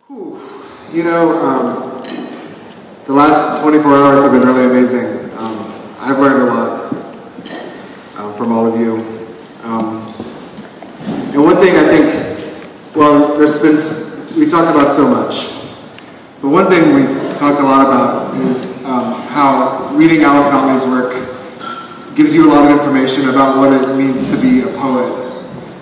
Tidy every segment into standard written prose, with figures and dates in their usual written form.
Whew. You know, the last 24 hours have been really amazing. I've learned a lot from all of you. And one thing I think, well, we've talked about so much, but one thing we've talked a lot about is how reading Alice Notley's work gives you a lot of information about what it means to be a poet.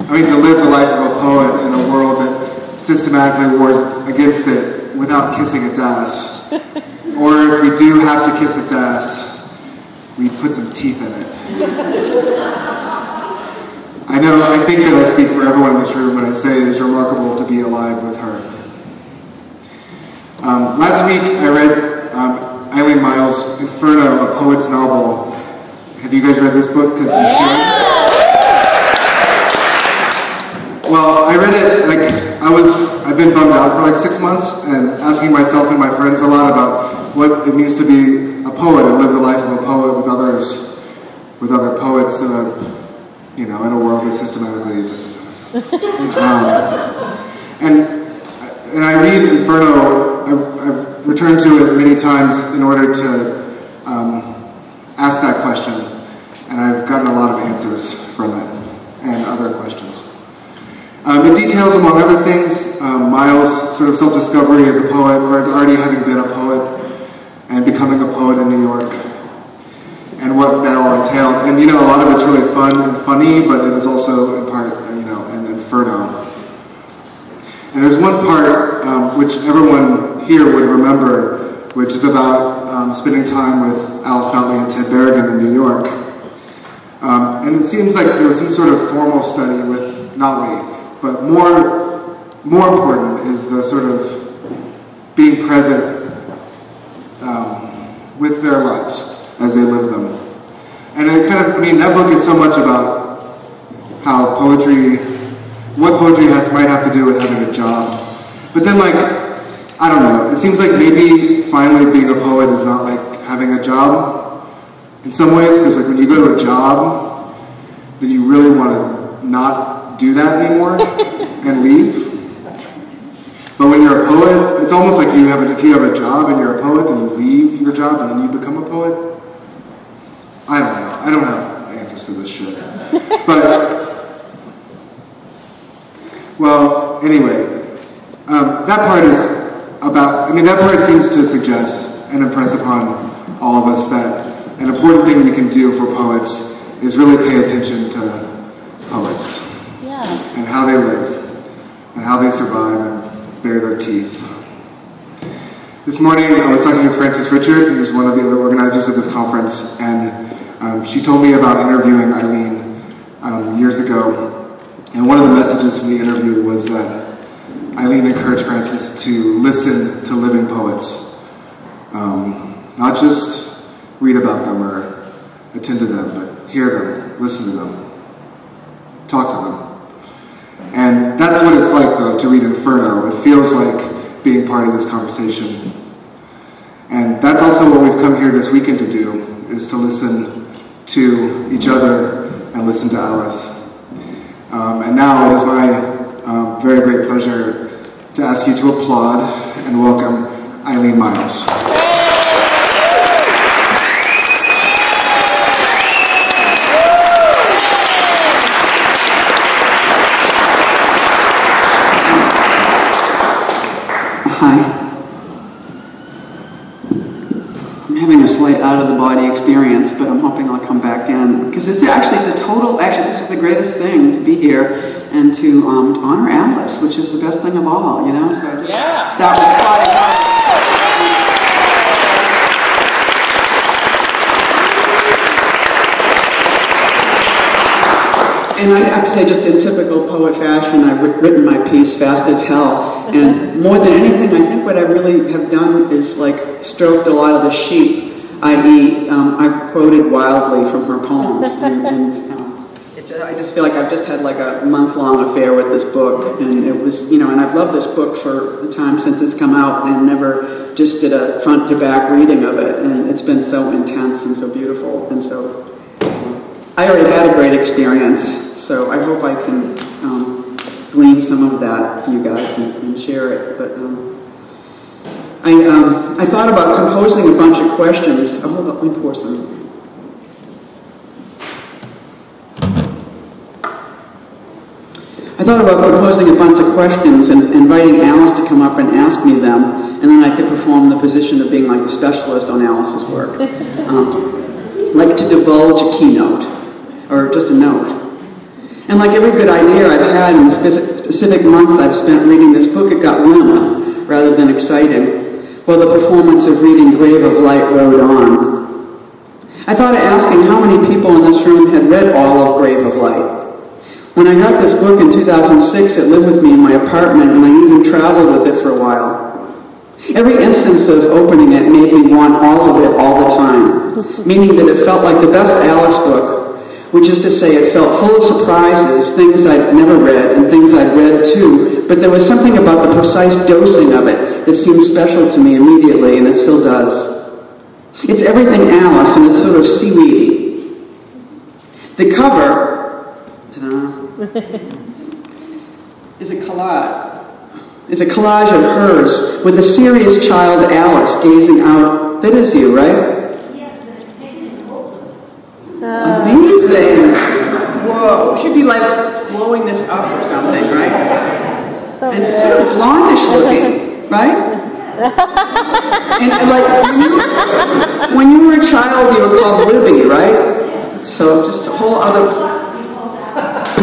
I mean, to live the life of a poet in a world that systematically wars against it without kissing its ass. Or if we do have to kiss its ass, we put some teeth in it. I think that I speak for everyone in this room when I say it is remarkable to be alive with her. Last week I read Eileen Myles' Inferno, a poet's novel. Have you guys read this book? Because you should. Well, I read it, I've been bummed out for like 6 months and asking myself and my friends a lot about what it means to be a poet and live the life of a poet with other poets in a world that's systematically. And I read Inferno, I've returned to it many times in order to ask that question, and I've gotten a lot of answers from it, and other questions. It details, among other things, Myles' sort of self-discovery as a poet, or as already having been a poet, and becoming a poet in New York, and what that all entailed. And a lot of it's really fun and funny, but it is also in part, an inferno. And there's one part which everyone here would remember, which is about spending time with Alice Notley and Ted Berrigan in New York. And it seems like there was some sort of formal study with Notley, but more important is the sort of being present with their lives as they live them. And it that book is so much about how what poetry might have to do with having a job. But then, I don't know, it seems like maybe finally being a poet is not like having a job in some ways, because when you go to a job, then you really want to not do that anymore and leave. But when you're a poet, it's almost like if you have a job and you're a poet, then you leave your job and then you become a poet. I don't know. I don't have answers to this shit. But, well, anyway, that part is that part seems to suggest and impress upon all of us that an important thing we can do for poets is really pay attention to poets. Yeah. And how they live, and how they survive and bare their teeth. This morning I was talking with Frances Richard, who's one of the other organizers of this conference, and she told me about interviewing Eileen years ago. And one of the messages from the interview was that Eileen encouraged Frances to listen to living poets. Not just read about them or attend to them, but hear them, listen to them, talk to them. And that's what it's like, though, to read Inferno. It feels like being part of this conversation. And that's also what we've come here this weekend to do, is to listen to each other and listen to Alice. And now it is my very great pleasure to ask you to applaud and welcome Eileen Myles. Hi. I'm having a slight out-of-the-body experience, but I'm hoping I'll come back in. Because this is the greatest thing, to be here and to honor Alice, which is the best thing of all, So I just start with applauding. And I have to say, just in typical poet fashion, I've written my piece fast as hell. And more than anything, I think what I really have done is stroked a lot of the sheep, i.e. I quoted wildly from her poems. I just feel like I've just had a month-long affair with this book. And it was, and I've loved this book for the time since it's come out and never just did a front-to-back reading of it. And it's been so intense and so beautiful. And so I already had a great experience, so I hope I can glean some of that for you guys and and share it. But I thought about composing a bunch of questions. Oh, hold on, let me pour some. I thought about composing a bunch of questions and inviting Alice to come up and ask me them, and then I could perform the position of being like the specialist on Alice's work. Like to divulge a keynote, or just a note. And like every good idea I've had in the specific months I've spent reading this book, it got limp rather than exciting, while the performance of reading Grave of Light rode on. I thought of asking how many people in this room had read all of Grave of Light. When I got this book in 2006, it lived with me in my apartment, and I even traveled with it for a while. Every instance of opening it made me want all of it all the time, meaning that it felt like the best Alice book, which is to say it felt full of surprises, things I'd never read and things I'd read too, but there was something about the precise dosing of it that seemed special to me immediately, and it still does. It's everything Alice, and it's sort of seaweedy. The cover, is a collage of hers with a serious child Alice gazing out. That is you, right? Yes, it's taken in Oakland. Amazing! Whoa, should be like blowing this up or something, right? So and it's sort of blondish looking, right? and like when you were a child, you were called Libby, right? So just a whole other.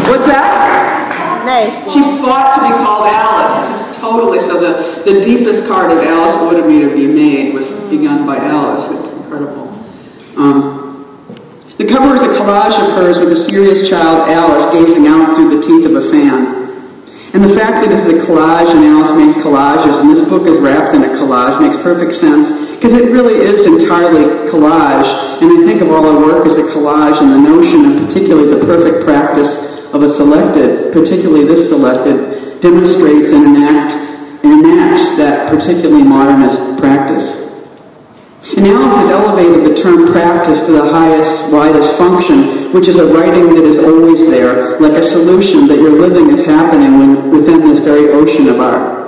What's that? Nice. She fought to be called Alice. This is totally, so the deepest part of Alice wanted me to be made was begun by Alice. It's incredible. The cover is a collage of hers with a serious child, Alice, gazing out through the teeth of a fan. And the fact that it's a collage and Alice makes collages, and this book is wrapped in a collage, makes perfect sense, because it really is entirely collage. And I think of all our work as a collage, and the notion, and particularly the perfect practice of a selected, particularly this selected, demonstrates and enacts that particularly modernist practice. And Alice has elevated the term practice to the highest, widest function, which is a writing that is always there, like a solution that your living is happening within this very ocean of art.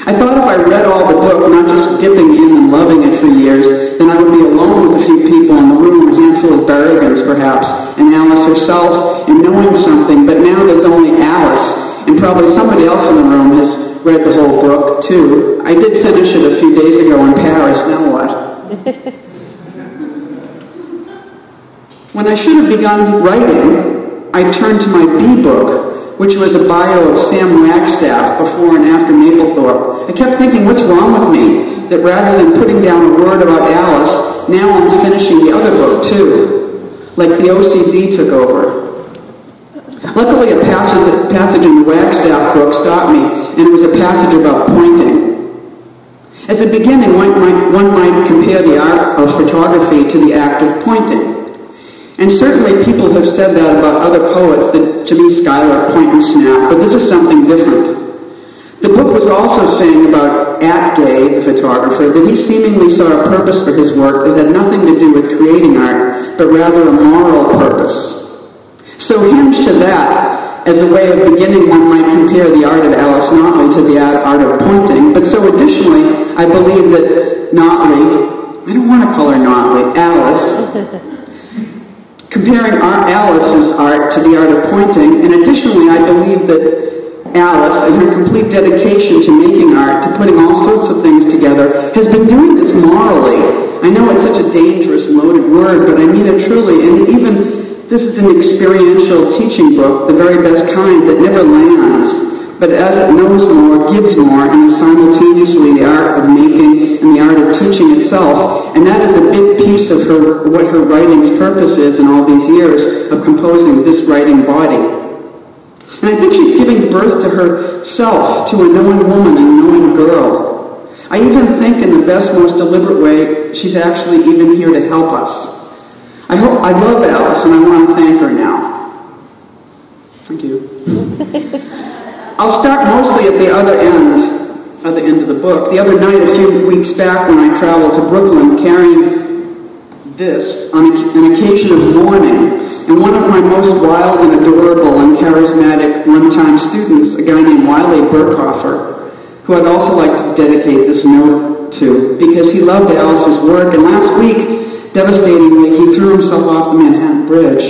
I thought if I read all the book, not just dipping in and loving it for years, then I would be alone with a few people in the room, a handful of Berrigans perhaps, and Alice herself, and knowing something, but now there's only Alice, and probably somebody else in the room has read the whole book too. I did finish it a few days ago in Paris, now what? When I should have begun writing, I turned to my B book, which was a bio of Sam Wagstaff before and after Mapplethorpe. I kept thinking, what's wrong with me? That rather than putting down a word about Alice, now I'm finishing the other book too. Like the OCD took over. Luckily, a passage in the Wagstaff book stopped me, and it was a passage about pointing. As a beginning, one might compare the art of photography to the act of pointing. And certainly people have said that about other poets, that Jimmy Schuyler point and snap, but this is something different. The book was also saying about Gay, the photographer, that he seemingly saw a purpose for his work that had nothing to do with creating art, but rather a moral purpose. So hinged to that, as a way of beginning, one might compare the art of Alice Notley to the art of pointing, but so additionally, I believe that Notley, I don't want to call her Notley, Alice, comparing Alice's art to the art of pointing, and additionally, I believe that Alice, in her complete dedication to making art, to putting all sorts of things together, has been doing this morally. I know it's such a dangerous, loaded word, but I mean it truly, and even this is an experiential teaching book, the very best kind that never lands, but as it knows more, gives more, and is simultaneously the art of making and the art of teaching itself. And that is a big piece of what her writing's purpose is in all these years of composing this writing body. And I think she's giving birth to herself, to a knowing woman and a knowing girl. I even think in the best, most deliberate way, she's actually even here to help us. I love Alice, and I want to thank her now. Thank you. I'll start mostly at the other end of the book. The other night, a few weeks back, when I traveled to Brooklyn, carrying this on an occasion of mourning, and one of my most wild and adorable and charismatic one-time students, a guy named Wiley Burkhofer, who I'd also like to dedicate this note to, because he loved Alice's work, and last week, devastatingly, he threw himself off the Manhattan Bridge.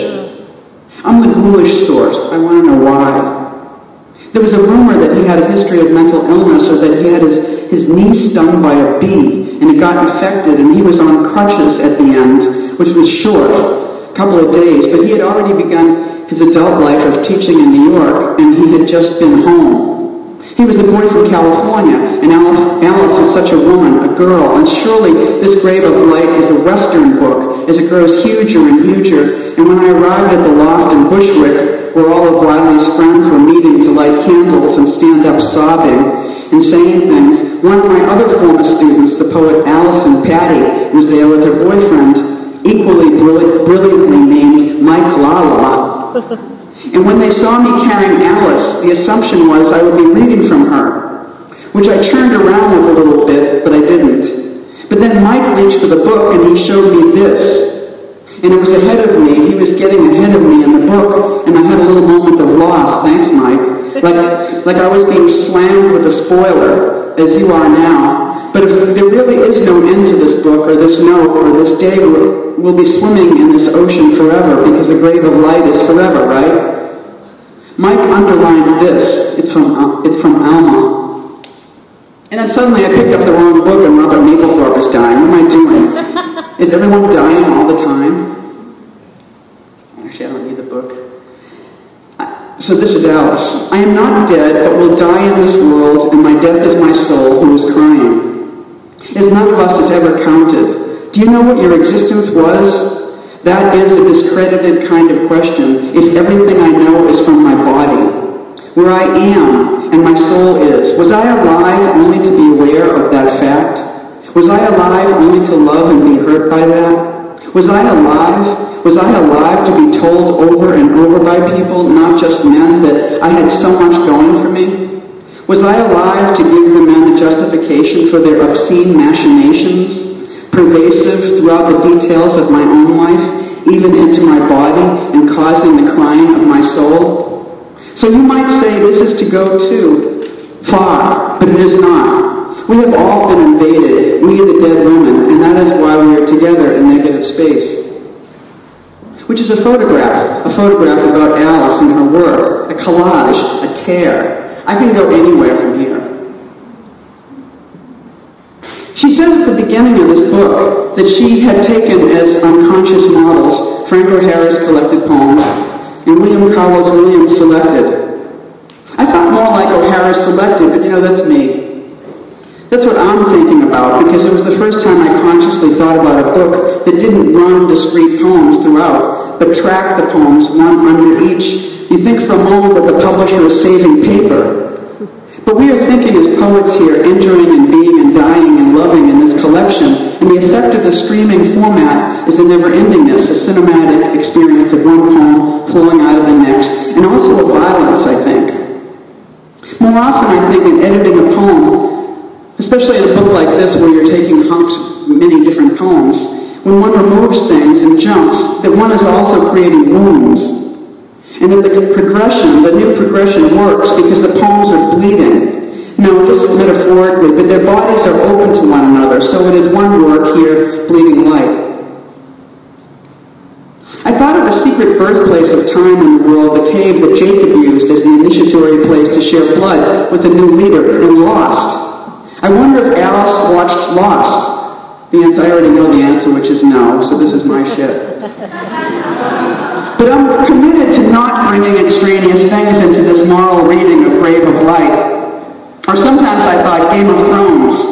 I'm the ghoulish sort. I want to know why. There was a rumor that he had a history of mental illness, or that he had his knee stung by a bee, and it got infected, and he was on crutches at the end, which was short, a couple of days, but he had already begun his adult life of teaching in New York, and he had just been home. He was the boy from California, and Alice was such a woman, a girl, and surely this Grave of Light is a Western book, as it grows huger and huger, and when I arrived at the loft in Bushwick, where all of Wiley's friends were meeting to light candles and stand up sobbing and saying things, one of my other former students, the poet Allison Patty, was there with her boyfriend, equally brilliantly named Mike Lala. And when they saw me carrying Alice, the assumption was I would be reading from her, which I turned around with a little bit, but I didn't. But then Mike reached for the book and he showed me this. And it was ahead of me. He was getting ahead of me in the book, and I had a little moment of loss. Thanks, Mike. Like I was being slammed with a spoiler, as you are now. But if there really is no end to this book, or this note, or this day, we'll be swimming in this ocean forever, because the Grave of Light is forever, right? Mike underlined this. It's from Alma. And then suddenly I picked up the wrong book, and Robert Mapplethorpe is dying. What am I doing? Is everyone dying all the time? Actually, I don't need the book. So this is Alice. I am not dead, but will die in this world, and my death is my soul who is crying. As none of us has ever counted. Do you know what your existence was? That is a discredited kind of question, if everything I know is from my body. Where I am, and my soul is. Was I alive only to be aware of that fact? Was I alive only to love and be hurt by that? Was I alive? Was I alive to be told over and over by people, not just men, that I had so much going for me? Was I alive to give the men a justification for their obscene machinations, pervasive throughout the details of my own life, even into my body, and causing the crying of my soul? So you might say this is to go too far, but it is not. We have all been invaded, we the dead women, and that is why we are together in negative space. Which is a photograph about Alice and her work, a collage, a tear. I can go anywhere from here. She says at the beginning of this book that she had taken as unconscious models Frank O'Hara's collected poems and William Carlos Williams' selected. I thought more like O'Hara selected, but that's me. That's what I'm thinking about, because it was the first time I consciously thought about a book that didn't run discrete poems throughout, but tracked the poems one under each. You think for a moment that the publisher is saving paper. But we are thinking as poets here, entering and being and dying and loving in this collection, and the effect of the streaming format is a never-endingness, a cinematic experience of one poem flowing out of the next, and also a violence, I think. More often, I think, in editing a poem, especially in a book like this where you're taking hunks of many different poems, when one removes things and jumps, that one is also creating wounds. And that the new progression works because the poems are bleeding. No, just metaphorically, but their bodies are open to one another, so it is one work here, bleeding light. I thought of the secret birthplace of time in the world, the cave that Jacob used as the initiatory place to share blood with a new leader, and Lost. I wonder if Alice watched Lost. I already know the answer, which is no, so this is my shit. But I'm committed to not bringing extraneous things into this moral reading of Grave of Light. Or sometimes I thought Game of Thrones,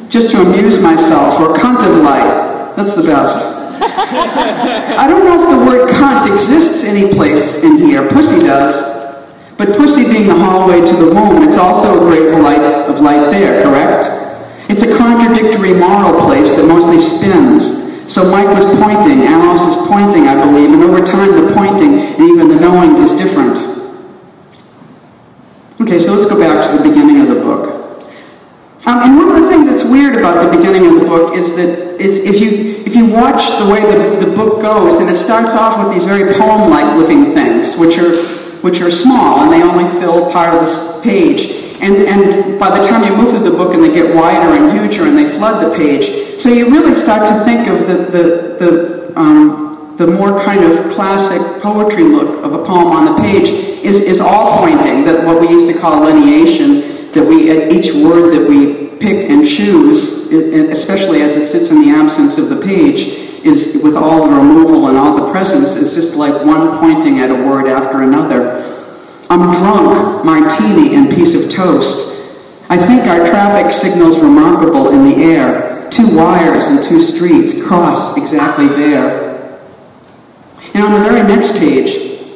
just to amuse myself, or Cunt of Light. That's the best. I don't know if the word cunt exists any place in here. Pussy does. But pussy being the hallway to the womb, it's also a grave of light there, correct? It's a contradictory moral place that mostly spins. So Mike was pointing, Alice is pointing, I believe, and over time the pointing and even the knowing is different. Okay, so let's go back to the beginning of the book. And one of the things that's weird about the beginning of the book is that if you watch the way the book goes, and it starts off with these very poem-like looking things, which are small, and they only fill part of this page. And by the time you move through the book and they get wider and huger and they flood the page, so you really start to think of the more kind of classic poetry look of a poem on the page is all pointing, that what we used to call lineation, that we, at each word that we pick and choose, especially as it sits in the absence of the page, is with all the removal and all the presence, it's just like one pointing at a word after another. I'm drunk, martini, and piece of toast. I think our traffic signal's remarkable in the air. 2 wires and 2 streets cross exactly there. And on the very next page,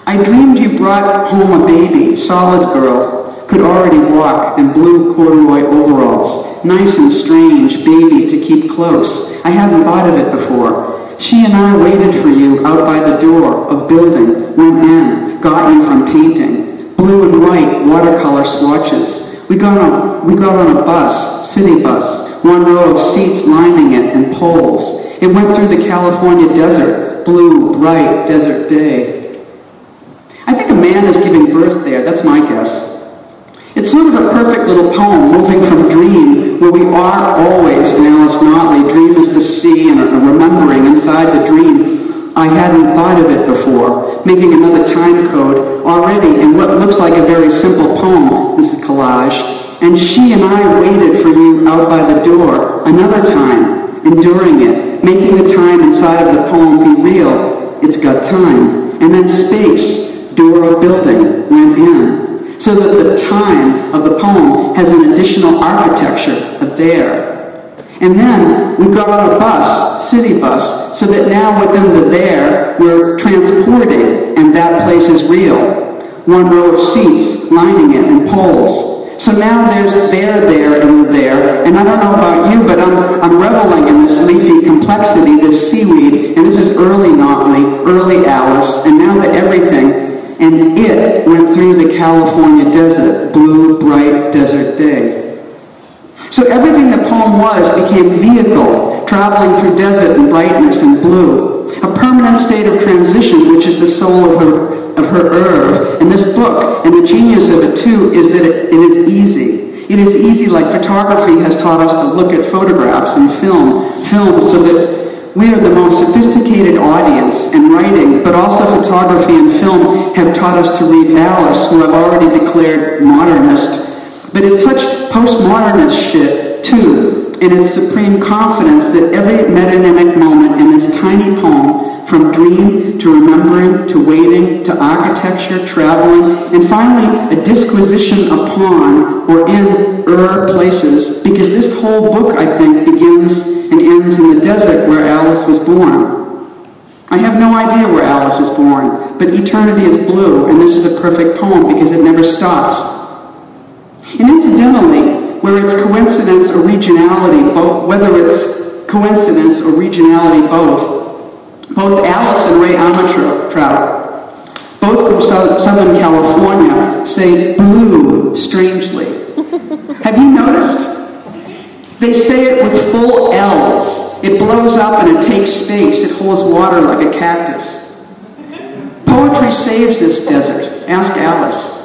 I dreamed you brought home a baby, solid girl, could already walk in blue corduroy overalls, nice and strange, baby to keep close. I hadn't thought of it before. She and I waited for you out by the door of building, went in, got you from painting. Blue and white watercolor swatches. We got on a bus, city bus, 1 row of seats lining it and poles. It went through the California desert, blue, bright, desert day. I think a man is giving birth there, that's my guess. It's sort of a perfect little poem, moving from dream, where we are always in Alice Notley. Dream is the sea, and a remembering inside the dream. I hadn't thought of it before, making another time code already in what looks like a very simple poem. This is a collage. And she and I waited for you out by the door, another time, enduring it, making the time inside of the poem be real. It's got time. And then space, door of building, went in. So that the time of the poem has an additional architecture, a there. And then we got on a bus, city bus, so that now within the there, we're transporting, and that place is real. 1 row of seats lining it and poles. So now there's there, and there, and I don't know about you, but I'm reveling in this leafy complexity, this seaweed, and this is early Notley, early Alice, and now the everything. And it went through the California desert, blue, bright desert day. So everything the poem was became vehicle, traveling through desert and brightness and blue. A permanent state of transition, which is the soul of her oeuvre. And this book, and the genius of it too, is that it is easy. It is easy, like photography has taught us to look at photographs and film so that we are the most sophisticated audience in writing, but also photography and film have taught us to read Alice, who I've already declared modernist. But it's such postmodernist shit, too, in its supreme confidence that every metonymic moment in this tiny poem, from dream to remembering to waiting to architecture, traveling, and finally a disquisition upon or in places, because this whole book, I think, begins and ends in the desert where Alice was born. I have no idea where Alice is born, but eternity is blue, and this is a perfect poem because it never stops. And incidentally, where it's coincidence or regionality, whether it's coincidence or regionality both Alice and Ray Armatrout, both from Southern California, say blue strangely. Have you noticed? They say it with full L's. It blows up and it takes space. It holds water like a cactus. Poetry saves this desert. Ask Alice.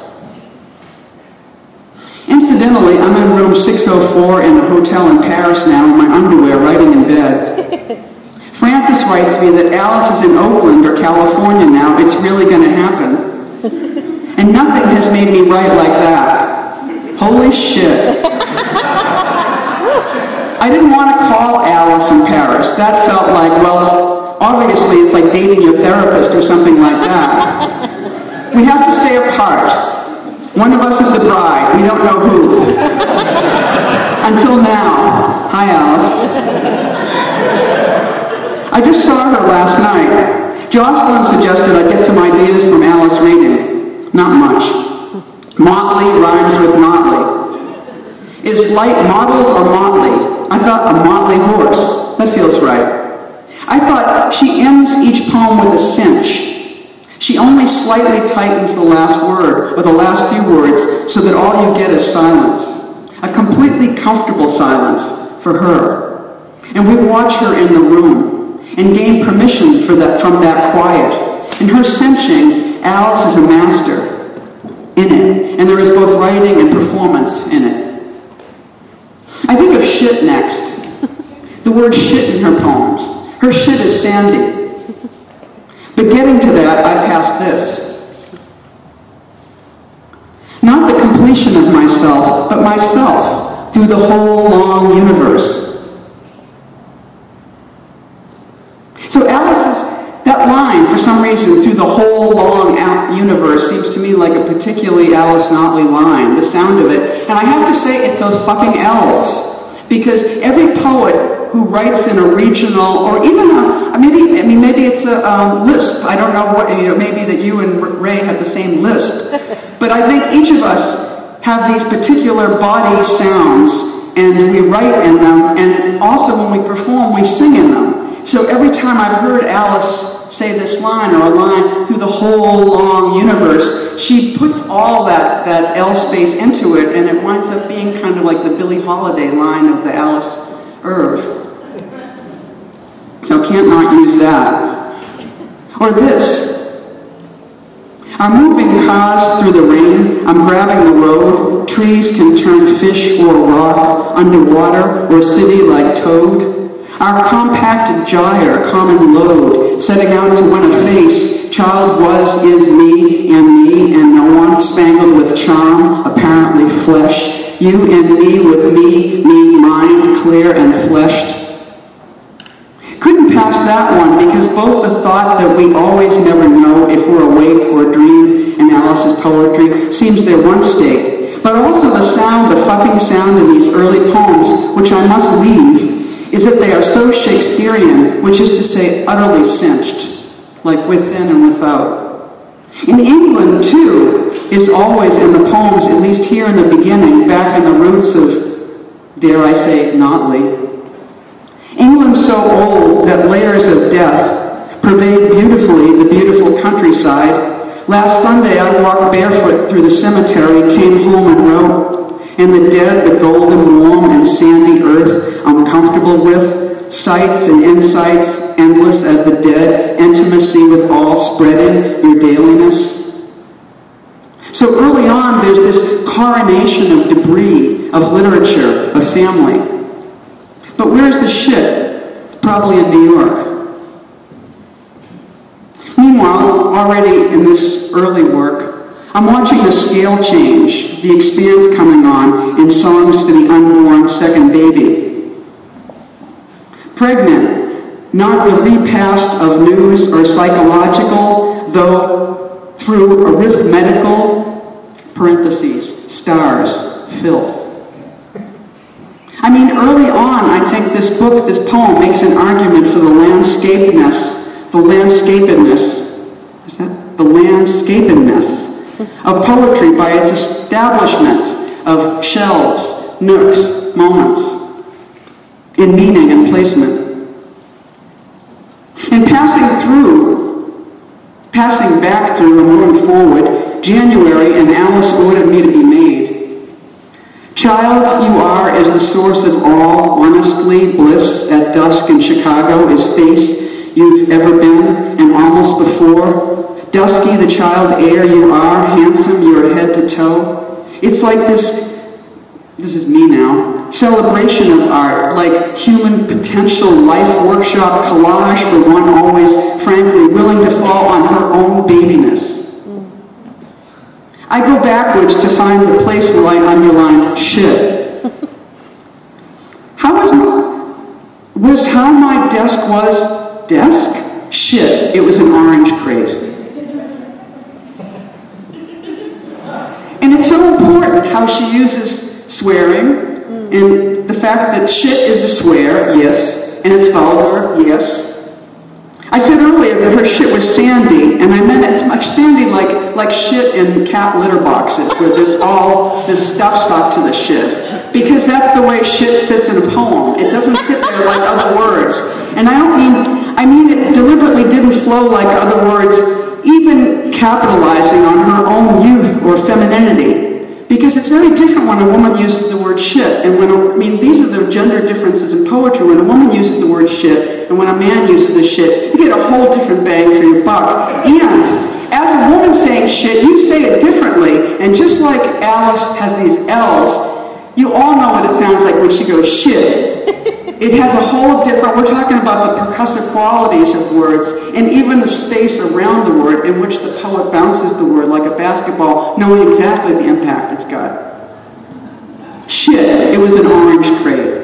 Incidentally, I'm in room 604 in a hotel in Paris now in my underwear, writing in bed. Francis writes me that Alice is in Oakland or California now. It's really going to happen. And nothing has made me write like that. Holy shit. I didn't want to call Alice in Paris. That felt like, well, obviously it's like dating your therapist or something like that. We have to stay apart. One of us is the bride. We don't know who. Until now. Hi, Alice. I just saw her last night. Jocelyn suggested I get some ideas from Alice reading. Not much. Motley rhymes with Notley. Is light mottled or motley? I thought a motley horse. That feels right. I thought she ends each poem with a cinch. She only slightly tightens the last word, or the last few words, so that all you get is silence. A completely comfortable silence for her. And we watch her in the room, and gain permission from that quiet. In her cinching, Alice is a master. in it, and there is both writing and performance in it. I think of shit next. The word shit in her poems. Her shit is sandy. But getting to that, I pass this. Not the completion of myself, but myself through the whole long universe. So Alice's, that line, for some reason, through the whole long universe, seems to me like a particularly Alice Notley line, the sound of it. And I have to say, it's those fucking L's. Because every poet who writes in a regional, or even maybe it's a lisp. I don't know what, maybe that you and Ray have the same lisp. But I think each of us have these particular body sounds, and we write in them, and also when we perform, we sing in them. So every time I've heard Alice say this line, or a line through the whole long universe, she puts all that L space into it, and it winds up being kind of like the Billie Holiday line of the Alice Irv. So can't not use that. Or this. I'm moving cars through the rain, I'm grabbing the road, trees can turn fish or rock, underwater or city like toad. Our compacted gyre, common load, setting out to win a face, child was, is me, and no one, spangled with charm, apparently flesh, you and me with me, mind, clear and fleshed. Couldn't pass that one because both the thought that we always never know if we're awake or dream in Alice's poetry seems their one state, but also the sound, the fucking sound in these early poems, which I must leave, is that they are so Shakespearean, which is to say utterly cinched, like within and without. In England, too, is always in the poems, at least here in the beginning, back in the roots of, dare I say, Notley. England so old that layers of death pervade beautifully the beautiful countryside. Last Sunday I walked barefoot through the cemetery, came home and wrote, and the dead, the golden, warm, and sandy earth I'm comfortable with, sights and insights, endless as the dead, intimacy with all spreading your dailiness. So early on, there's this coronation of debris, of literature, of family. But where's the shit? Probably in New York. Meanwhile, already in this early work, I'm watching the scale change, the expanse coming on in Songs for the Unborn Second Baby. Pregnant, not the repast of news or psychological, though through arithmetical, parentheses, stars, filth. I mean, early on, I think this book, this poem, makes an argument for the landscapedness of poetry by its establishment of shelves, nooks, moments, in meaning and placement. In passing back through and moving forward, January and Alice ordered me to be made. Child, you are as the source of all, honestly, bliss at dusk in Chicago is face you've ever been and almost before. Dusky, the child air you are, handsome, you're head to toe. It's like this is me now, celebration of art, like human potential life workshop collage for one always, frankly, willing to fall on her own babiness. I go backwards to find the place where I underlined shit. How my desk was desk? Shit, it was an orange crate. And it's so important how she uses swearing, and the fact that shit is a swear, yes, and it's vulgar, yes. I said earlier that her shit was sandy, and I meant it's much sandy like shit in cat litter boxes, where there's all this stuff stuck to the shit. Because that's the way shit sits in a poem. It doesn't sit there like other words. And I mean it deliberately didn't flow like other words, even capitalizing on her own youth or femininity. Because it's very different when a woman uses the word shit, and these are the gender differences in poetry. When a woman uses the word shit, and when a man uses the shit, you get a whole different bang for your buck. And as a that woman saying shit, you say it differently. And just like Alice has these L's, you all know what it sounds like when she goes shit. It has a whole different, we're talking about the percussive qualities of words, and even the space around the word in which the poet bounces the word like a basketball, knowing exactly the impact it's got. Shit, it was an orange crate.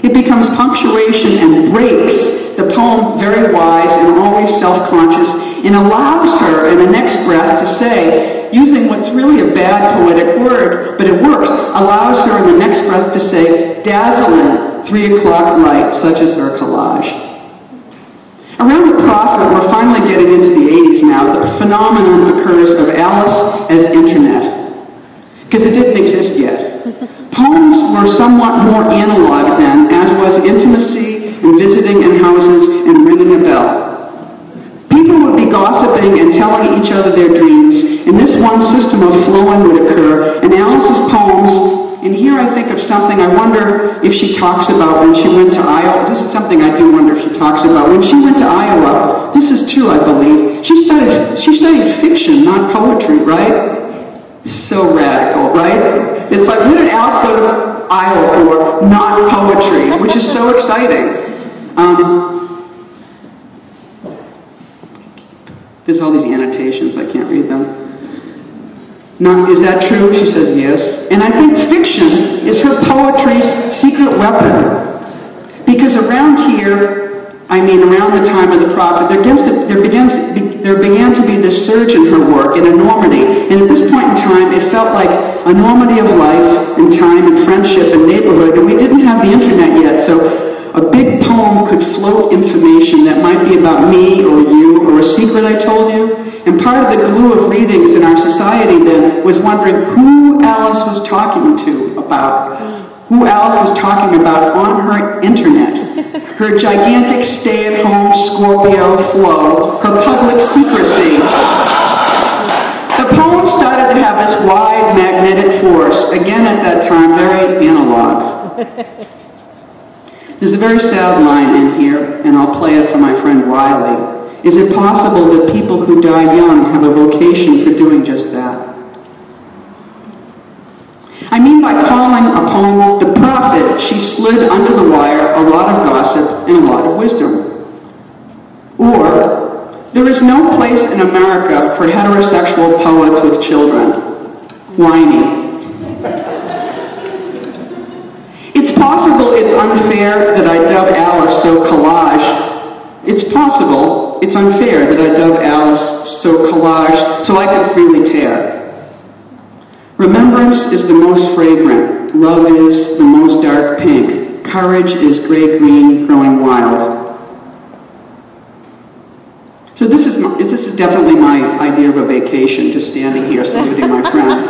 It becomes punctuation and breaks the poem very wise and always self-conscious, and allows her in the next breath to say, using what's really a bad poetic word, but it works, allows her in the next breath to say, dazzling 3 o'clock light, such as her collage. Around the prophet, we're finally getting into the 80s now, the phenomenon occurs of Alice as internet, because it didn't exist yet. Poems were somewhat more analog then, as was intimacy and visiting in houses and ringing a bell. People would be gossiping and telling each other their dreams, and this one system of flowing would occur, and Alice's poems, and here I think of something I wonder if she talks about when she went to Iowa. This is something I do wonder if she talks about. When she went to Iowa, this is true, I believe, she studied fiction, not poetry, right? So radical, right? It's like, what did Alice go to Iowa for? Not poetry, which is so exciting. There's all these annotations, I can't read them. Is that true? She says yes. And I think fiction is her poetry's secret weapon. Because around here, around the time of the prophet, there began to be this surge in her work, an enormity. And at this point in time, it felt like a enormity of life and time and friendship and neighborhood. And we didn't have the internet yet, so a big poem could float information that might be about me or you or a secret I told you. And part of the glue of readings in our society then was wondering who Alice was talking to about. Who Alice was talking about on her internet. Her gigantic stay-at-home Scorpio flow, her public secrecy. The poem started to have this wide magnetic force, again at that time, very analog. There's a very sad line in here, and I'll play it for my friend Wiley. Is it possible that people who die young have a vocation for doing just that? I mean by calling a poem The Prophet, she slid under the wire a lot of gossip and a lot of wisdom. Or, there is no place in America for heterosexual poets with children. Whiny. It's possible it's unfair that I dub Alice so collage. It's possible it's unfair that I dub Alice so collage so I can freely tear. Remembrance is the most fragrant. Love is the most dark pink. Courage is gray-green, growing wild. So this is definitely my idea of a vacation, just standing here saluting my friend.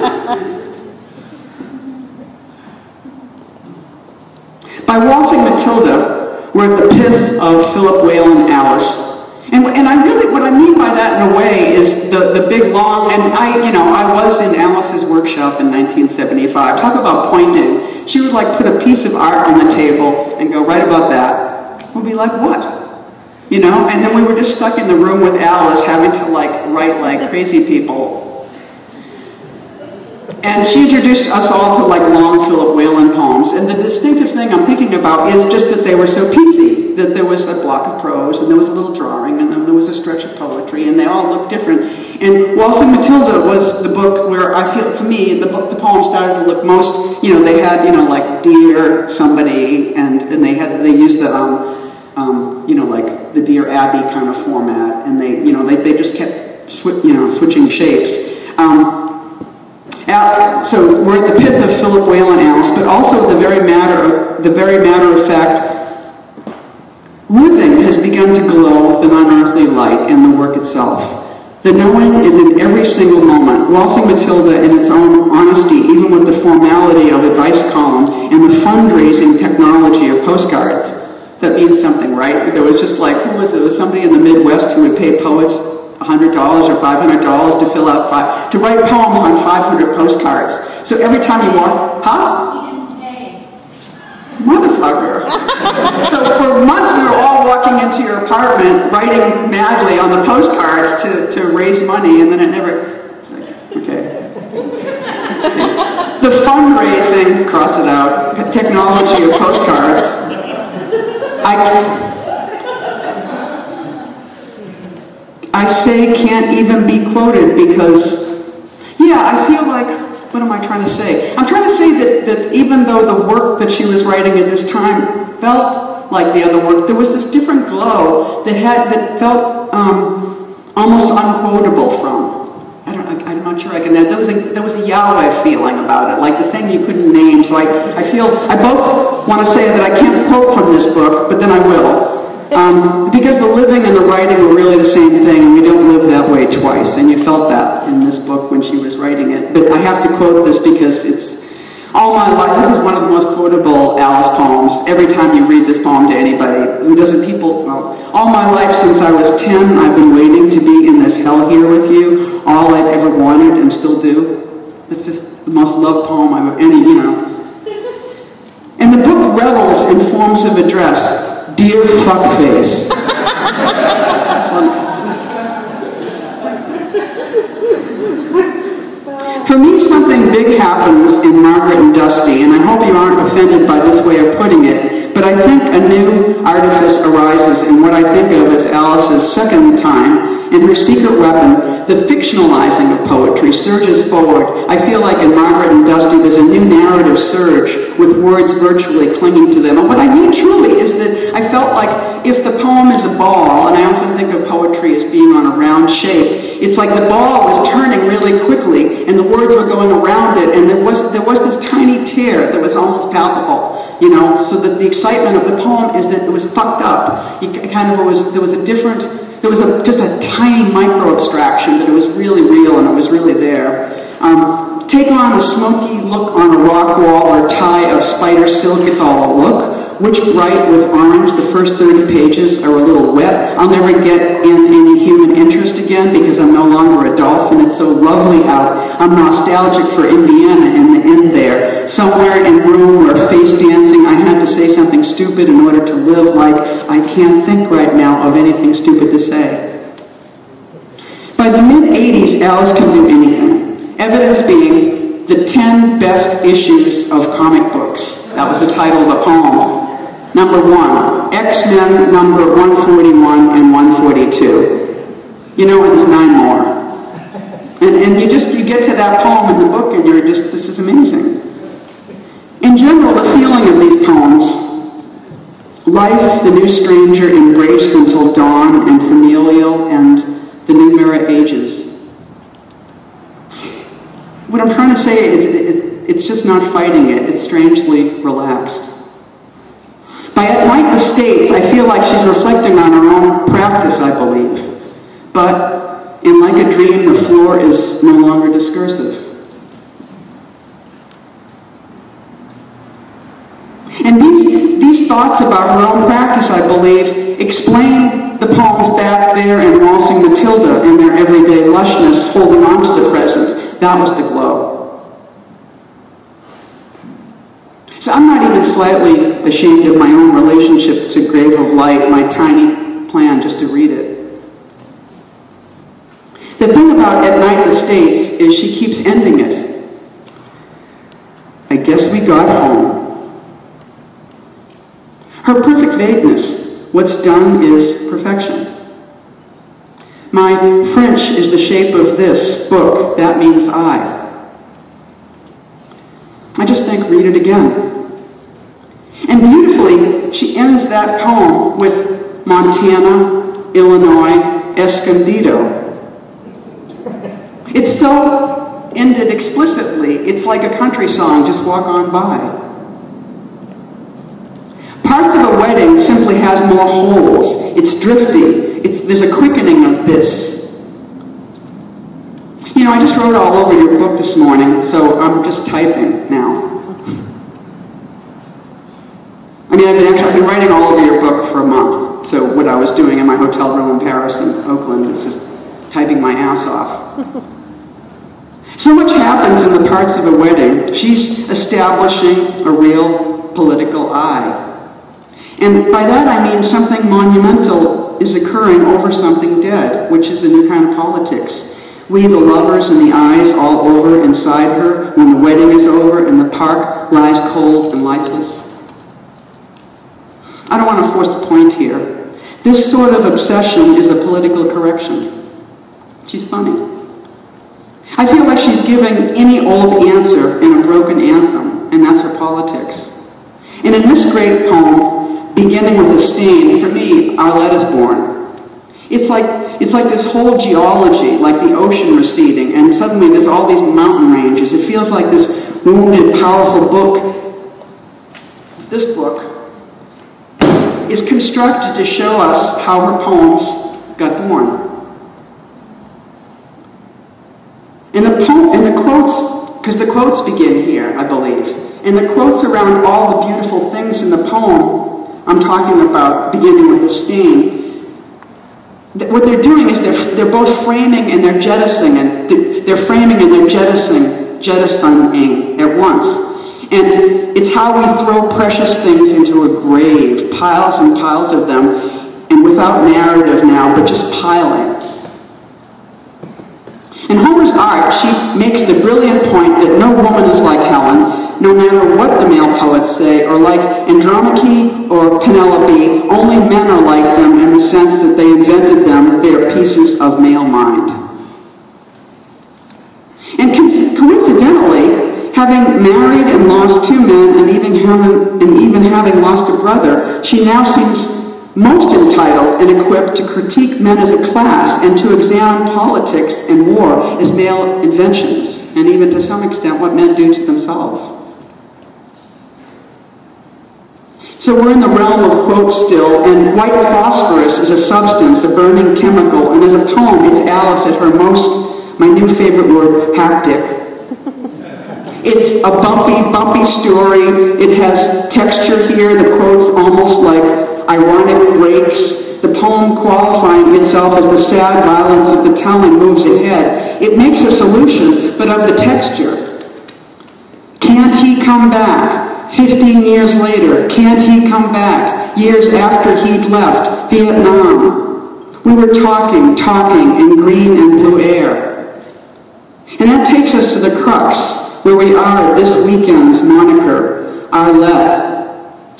By waltzing Matilda, we're at the pith of Philip Whalen Alice. And I really, what I mean by that in a way is the big long, and I was in Alice's workshop in 1975. Talk about pointing. She would like put a piece of art on the table and go, write about that. We'd be like, what? And then we were just stuck in the room with Alice having to write like crazy people. And she introduced us all to long Philip Whalen poems. And the distinctive thing I'm thinking about is just that they were so piecey, that there was a block of prose, and there was a little drawing, and then there was a stretch of poetry, and they all looked different. And Waltzing Matilda was the book where I feel, for me, the poem started to look most, they had, like Dear Somebody, and then they used the, like the Dear Abby kind of format, and they just kept, switching shapes. So we're at the pith of Philip Whalen Alice, but also the very matter of fact, living has begun to glow with an unearthly light in the work itself. The knowing is in every single moment. Waltzing Matilda in its own honesty, even with the formality of advice column and the fundraising technology of postcards. That means something, right? There was just who was it? There was somebody in the Midwest who would pay poets $100 or $500 to fill out to write poems on 500 postcards. So every time you walk, motherfucker. So for months we were all walking into your apartment apartment writing madly on the postcards to raise money, and then it never, okay. The fundraising, cross it out, technology of postcards. I say can't even be quoted because, yeah, I feel like, what am I trying to say? I'm trying to say that even though the work that she was writing at this time felt like the other work, there was this different glow that felt almost unquotable from. I'm not sure I can add. There was a Yahweh feeling about it, like the thing you couldn't name. So I both want to say that I can't quote from this book, but then I will. Because the living and the writing were really the same thing, and we don't live that way twice, and you felt that in this book when she was writing it. But I have to quote this because it's all my life. This is one of the most quotable Alice poems. Every time you read this poem to anybody who doesn't, all my life since I was 10, I've been waiting to be in this hell here with you, all I've ever wanted and still do. It's just the most loved poem I've ever, And the book revels in forms of address. Dear fuckface. For me, something big happens in Margaret and Dusty, and I hope you aren't offended by this way of putting it, but I think a new artifice arises in what I think of as Alice's second time, and her secret weapon, the fictionalizing of poetry, surges forward. I feel like in Margaret and Dusty there's a new narrative surge with words virtually clinging to them. And what I mean truly is that I felt like if the poem is a ball, and I often think of poetry as being on a round shape, it's like the ball was turning really quickly and the words were going around it, and there was this tiny tear that was almost palpable, so that the excitement of the poem is that it was fucked up. There was just a tiny micro abstraction, but it was really real and it was really there. Take on a smoky look on a rock wall or tie of spider silk, it's all a look. Which bright with orange, the first 30 pages are a little wet. I'll never get in any human interest again because I'm no longer a dolphin. It's so lovely out. I'm nostalgic for Indiana in the end there. Somewhere in room where face dancing, I had to say something stupid in order to live like I can't think right now of anything stupid to say. By the mid-'80s, Alice can do anything. Evidence being the 10 best issues of comic books. That was the title of the poem. Number 1, X-Men number 141 and 142. And there's 9 more. And you get to that poem in the book and you're just, this is amazing. In general, the feeling of these poems, life, the new stranger embraced until dawn and familial and the new mirror ages. What I'm trying to say is it's just not fighting it. It's strangely relaxed. By At Night in the States, I feel like she's reflecting on her own practice, I believe. But in Like a Dream, the floor is no longer discursive. And these thoughts about her own practice, I believe, explain the poems Back There and Waltzing Matilda in their everyday lushness, holding on to the present. That was the glow. So I'm not even slightly ashamed of my own relationship to Grave of Light, my tiny plan just to read it. The thing about At Night in the States is she keeps ending it. I guess we got home. Her perfect vagueness, what's done is perfection. My French is the shape of this book, that means I just think, read it again. And beautifully, she ends that poem with Montana, Illinois, Escondido. It's so ended explicitly, it's like a country song, just walk on by. Parts of a wedding simply has more holes. It's drifty. There's a quickening of this. I just wrote all over your book this morning, so I'm just typing now. I've been writing all over your book for a month. So what I was doing in my hotel room in Paris and Oakland is just typing my ass off. So much happens in the parts of a wedding. She's establishing a real political I. And by that I mean something monumental is occurring over something dead, which is a new kind of politics. We, the lovers and the eyes all over inside her when the wedding is over and the park lies cold and lifeless. I don't want to force a point here. This sort of obsession is a political correction. She's funny. I feel like she's giving any old answer in a broken anthem, and that's her politics. And in this great poem, beginning with a stain, for me, Alette is born. It's like this whole geology, like the ocean receding, and suddenly there's all these mountain ranges. It feels like this wounded, powerful book. This book is constructed to show us how her poems got born. And the quotes, because the quotes begin here, I believe, and the quotes around all the beautiful things in the poem I'm talking about, beginning with the stain, what they're doing is they're both framing and they're jettisoning, and they're framing and they're jettisoning at once. And it's how we throw precious things into a grave, piles and piles of them, and without narrative now, but just piling. In Homer's art, she makes the brilliant point that no woman is like Helen, no matter what the male poets say, or like Andromache or Penelope. Only men are like them in the sense that they invented them, they are pieces of male mind. And coincidentally, having married and lost 2 men, and even having lost a brother, she now seems most entitled and equipped to critique men as a class and to examine politics and war as male inventions, and even to some extent what men do to themselves. So we're in the realm of quotes still, and white phosphorus is a substance, a burning chemical, and as a poem, it's Alice at her most, my new favorite word, haptic. It's a bumpy story. It has texture here, the quotes almost like ironic breaks. The poem qualifying itself as the sad violence of the telling moves ahead. It makes a solution, but of the texture. Can't he come back? 15 years later, can't he come back? Years after he'd left Vietnam. We were talking in green and blue air. And that takes us to the crux, where we are this weekend's moniker, Alette,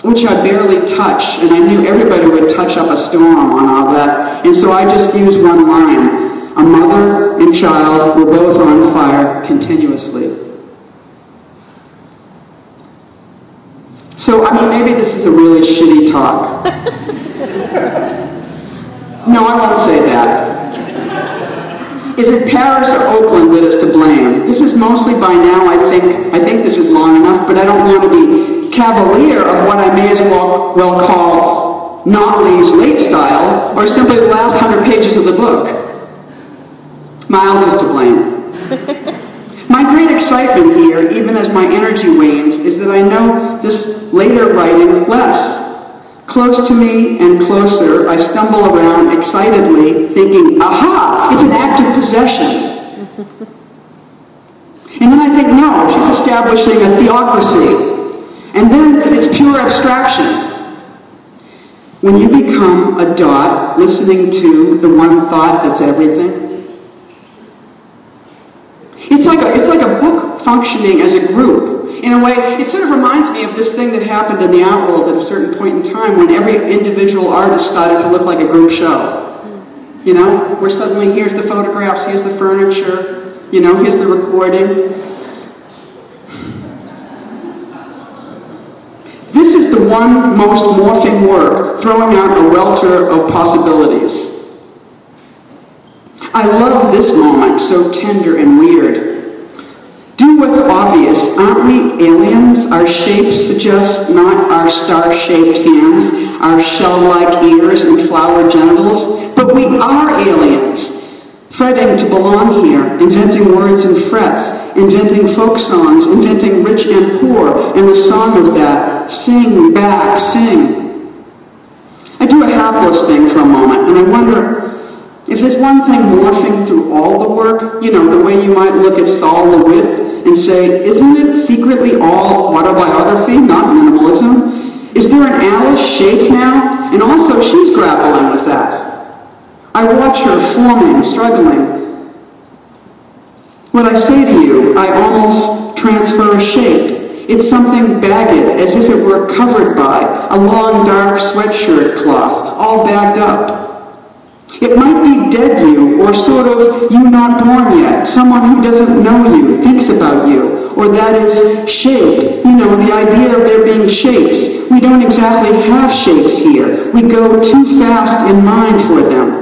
which I barely touch, and I knew everybody would touch up a storm on Alette, and so I just used one line. A mother and child were both on fire continuously. So, I mean, maybe this is a really shitty talk. No, I won't say that. Is it Paris or Oakland that is to blame? This is mostly by now, I think this is long enough, but I don't want to be cavalier of what I may as well call Notley's late style, or simply the last 100 pages of the book. Myles is to blame. My great excitement here, even as my energy wanes, is that I know this later writing less. Close to me and closer, I stumble around excitedly, thinking, aha, it's an act of possession. And then I think, no, she's establishing a theocracy. And then it's pure abstraction. When you become a dot listening to the one thought that's everything, it's like a book functioning as a group. In a way, it sort of reminds me of this thing that happened in the art world at a certain point in time when every individual artist started to look like a group show. You know, where suddenly here's the photographs, here's the furniture, you know, here's the recording. This is the one most morphing work, throwing out a welter of possibilities. I love this moment, so tender and weird. Do what's obvious. Aren't we aliens? Our shapes suggest not our star-shaped hands, our shell-like ears and flower genitals, but we are aliens, fretting to belong here, inventing words and frets, inventing folk songs, inventing rich and poor, and the song of that, sing back, sing. I do a hapless thing for a moment, and I wonder if there's one thing morphing through all the work, you know, the way you might look at Saul LeWitt and say, isn't it secretly all autobiography, not minimalism? Is there an Alice shake now? And also, she's grappling with that. watch her forming, struggling. What I say to you, I almost transfer a shape. It's something bagged, as if it were covered by a long dark sweatshirt cloth, all bagged up. It might be dead you, or sort of you not born yet, someone who doesn't know you, thinks about you, or that is shape. You know, the idea of there being shapes. We don't exactly have shapes here. We go too fast in mind for them.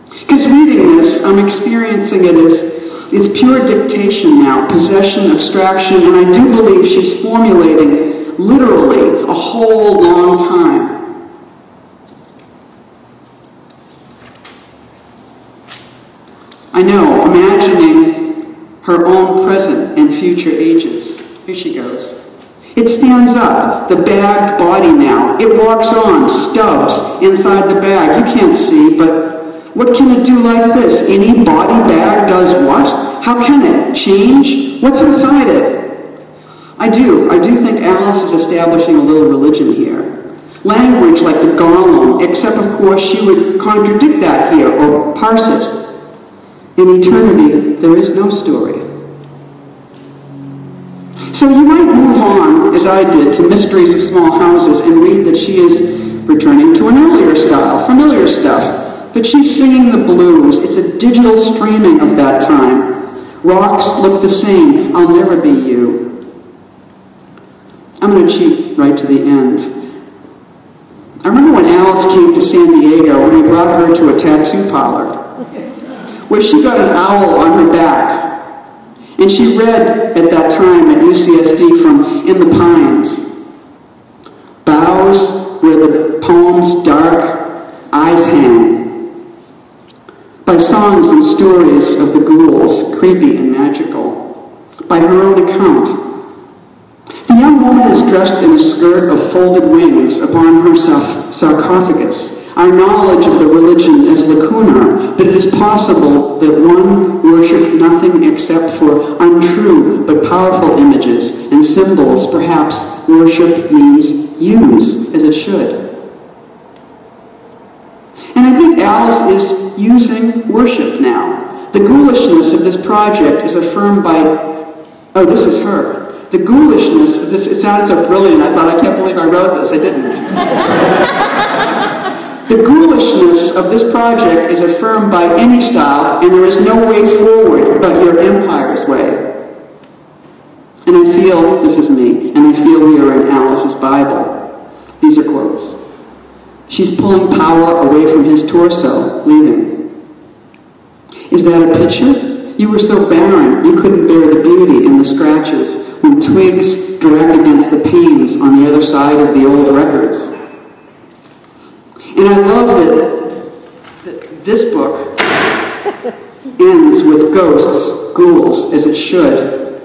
Because reading this, I'm experiencing it as it's pure dictation now, possession, abstraction, and I do believe she's formulating literally a whole long time. I know, imagining her own present and future ages. Here she goes. It stands up, the bagged body now. It walks on, stubs inside the bag. You can't see, but what can it do like this? Any body bag does what? How can it? Change? What's inside it? I do think Alice is establishing a little religion here. Language like the golem, except of course she would contradict that here, or parse it. In eternity, there is no story. So you might move on, as I did, to Mysteries of Small Houses and read that she is returning to an earlier style, familiar stuff. But she's singing the blues. It's a digital streaming of that time. Rocks look the same. I'll never be you. I'm going to cheat right to the end. I remember when Alice came to San Diego and we brought her to a tattoo parlor, where she got an owl on her back. And she read at that time at UCSD from In the Pines. Boughs where the poem's dark eyes hang. By songs and stories of the ghouls, creepy and magical. By her own account. The young woman is dressed in a skirt of folded wings upon her sarcophagus. Our knowledge of the religion is lacunar, but it is possible that one worship nothing except for untrue but powerful images and symbols. Perhaps worship means use, as it should. And I think Alice is using worship now. The ghoulishness of this project is affirmed by, oh, this is her. The ghoulishness of this, it sounded so brilliant, I thought, I can't believe I wrote this. I didn't. The ghoulishness of this project is affirmed by any style, and there is no way forward but your empire's way. And I feel, this is me, and I feel we are in Alice's Bible. These are quotes. She's pulling power away from his torso, leaving. Is that a picture? You were so barren, you couldn't bear the beauty in the scratches when twigs dragged against the panes on the other side of the old records. And I love that this book ends with ghosts, ghouls, as it should.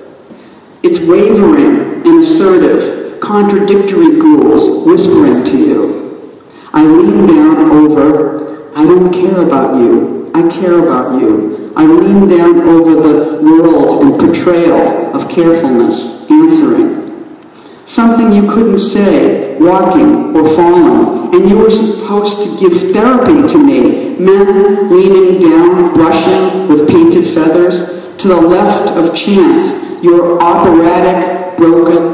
It's wavering and assertive, contradictory ghouls whispering to you. I lean down over, I don't care about you, I care about you. I lean down over the world in portrayal of carefulness, answering. Something you couldn't say, walking or falling, and you were supposed to give therapy to me. Men leaning down, brushing with painted feathers, to the left of chance, your operatic, broken